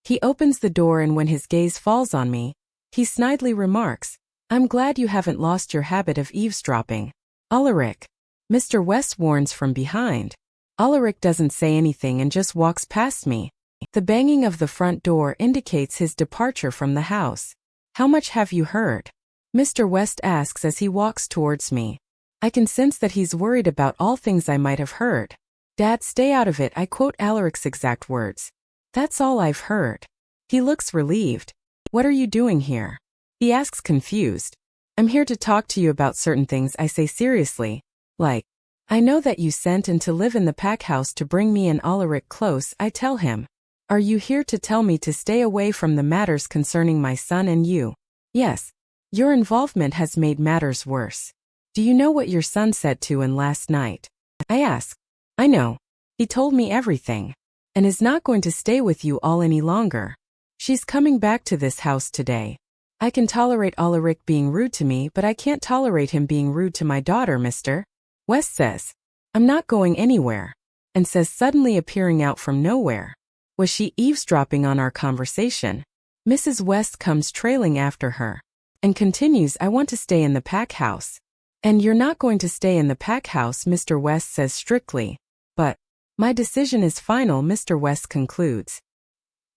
He opens the door and when his gaze falls on me, he snidely remarks, I'm glad you haven't lost your habit of eavesdropping. Alarick. Mr. West warns from behind. Alarick doesn't say anything and just walks past me. The banging of the front door indicates his departure from the house. How much have you heard? Mr. West asks as he walks towards me. I can sense that he's worried about all things I might have heard. Dad, stay out of it, I quote Alarick's exact words. That's all I've heard. He looks relieved. What are you doing here? He asks confused. I'm here to talk to you about certain things, I say seriously. Like, I know that you sent and to live in the pack house to bring me and Alarick close, I tell him. Are you here to tell me to stay away from the matters concerning my son and you? Yes. Your involvement has made matters worse. Do you know what your son said to Anne last night? I ask. I know. He told me everything. And is not going to stay with you all any longer. She's coming back to this house today. I can tolerate Alarick being rude to me, but I can't tolerate him being rude to my daughter, mister. West says, I'm not going anywhere, and says suddenly appearing out from nowhere. Was she eavesdropping on our conversation? Mrs. West comes trailing after her and continues, I want to stay in the pack house. And you're not going to stay in the pack house, Mr. West says strictly. But my decision is final, Mr. West concludes.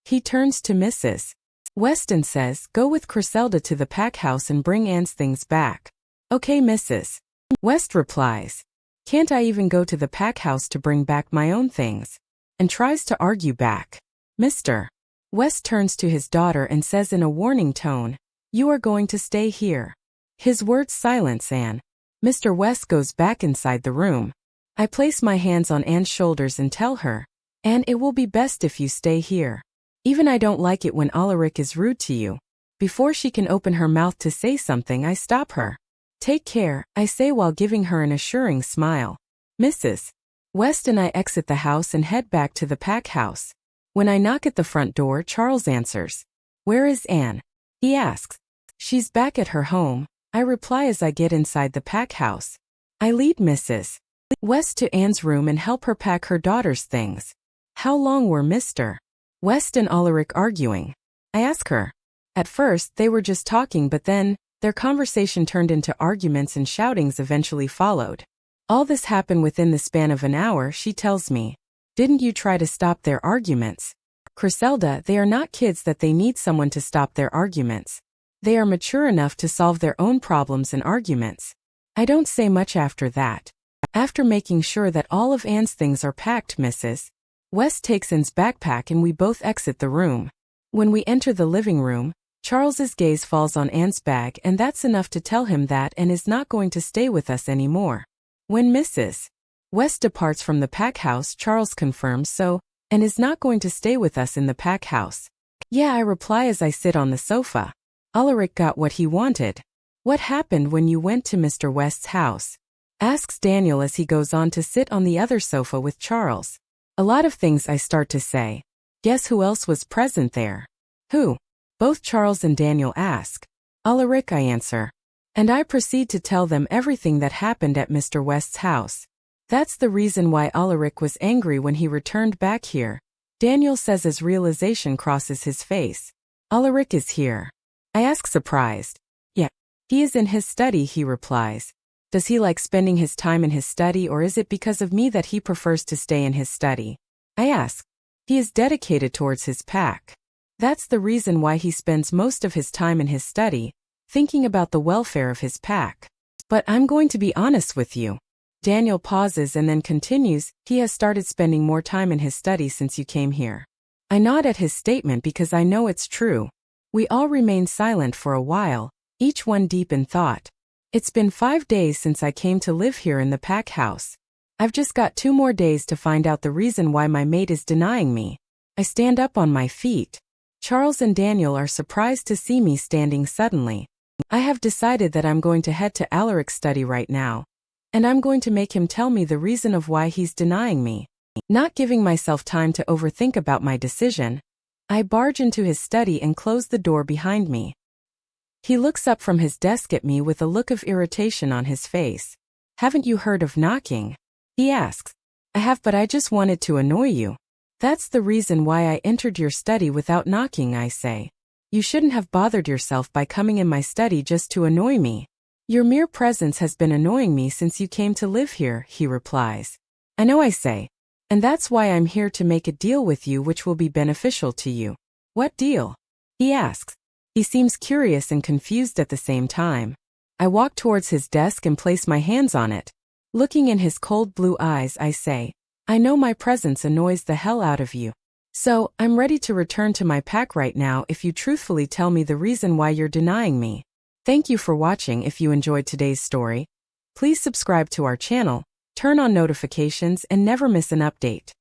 He turns to Mrs. West and says, go with Griselda to the pack house and bring Anne's things back. Okay, Mrs. West replies. Can't I even go to the pack house to bring back my own things? And tries to argue back. Mr. West turns to his daughter and says in a warning tone, you are going to stay here. His words silence Anne. Mr. West goes back inside the room. I place my hands on Anne's shoulders and tell her, Anne, it will be best if you stay here. Even I don't like it when Alarick is rude to you. Before she can open her mouth to say something, I stop her. Take care, I say while giving her an assuring smile. Mrs. West and I exit the house and head back to the pack house. When I knock at the front door, Charles answers. Where is Anne? He asks. She's back at her home, I reply as I get inside the pack house. I lead Mrs. West to Anne's room and help her pack her daughter's things. How long were Mr. West and Alarick arguing? I ask her. At first, they were just talking, but then, their conversation turned into arguments and shoutings eventually followed. All this happened within the span of an hour, she tells me. Didn't you try to stop their arguments? Griselda, they are not kids that they need someone to stop their arguments. They are mature enough to solve their own problems and arguments. I don't say much after that. After making sure that all of Anne's things are packed, Mrs. West takes Anne's backpack and we both exit the room. When we enter the living room, Charles's gaze falls on Anne's bag, and that's enough to tell him that Anne is not going to stay with us anymore. When Mrs. West departs from the pack house, Charles confirms so, Anne is not going to stay with us in the pack house. Yeah, I reply as I sit on the sofa. Alarick got what he wanted. What happened when you went to Mr. West's house? Asks Daniel as he goes on to sit on the other sofa with Charles. A lot of things, I start to say. Guess who else was present there? Who? Both Charles and Daniel ask. Alarick, I answer. And I proceed to tell them everything that happened at Mr. West's house. That's the reason why Alarick was angry when he returned back here. Daniel says as realization crosses his face. Alarick is here. I ask surprised. Yeah. He is in his study, he replies. Does he like spending his time in his study, or is it because of me that he prefers to stay in his study? I ask. He is dedicated towards his pack. That's the reason why he spends most of his time in his study, thinking about the welfare of his pack. But I'm going to be honest with you. Daniel pauses and then continues, he has started spending more time in his study since you came here. I nod at his statement because I know it's true. We all remain silent for a while, each one deep in thought. It's been 5 days since I came to live here in the pack house. I've just got 2 more days to find out the reason why my mate is denying me. I stand up on my feet. Charles and Daniel are surprised to see me standing suddenly. I have decided that I'm going to head to Alarick's study right now. And I'm going to make him tell me the reason of why he's denying me. Not giving myself time to overthink about my decision, I barge into his study and close the door behind me. He looks up from his desk at me with a look of irritation on his face. Haven't you heard of knocking? He asks. I have, but I just wanted to annoy you. That's the reason why I entered your study without knocking, I say. You shouldn't have bothered yourself by coming in my study just to annoy me. Your mere presence has been annoying me since you came to live here, he replies. I know, I say. And that's why I'm here to make a deal with you which will be beneficial to you. What deal? He asks. He seems curious and confused at the same time. I walk towards his desk and place my hands on it. Looking in his cold blue eyes, I say, I know my presence annoys the hell out of you. So, I'm ready to return to my pack right now if you truthfully tell me the reason why you're denying me. Thank you for watching. If you enjoyed today's story, please subscribe to our channel, turn on notifications, and never miss an update.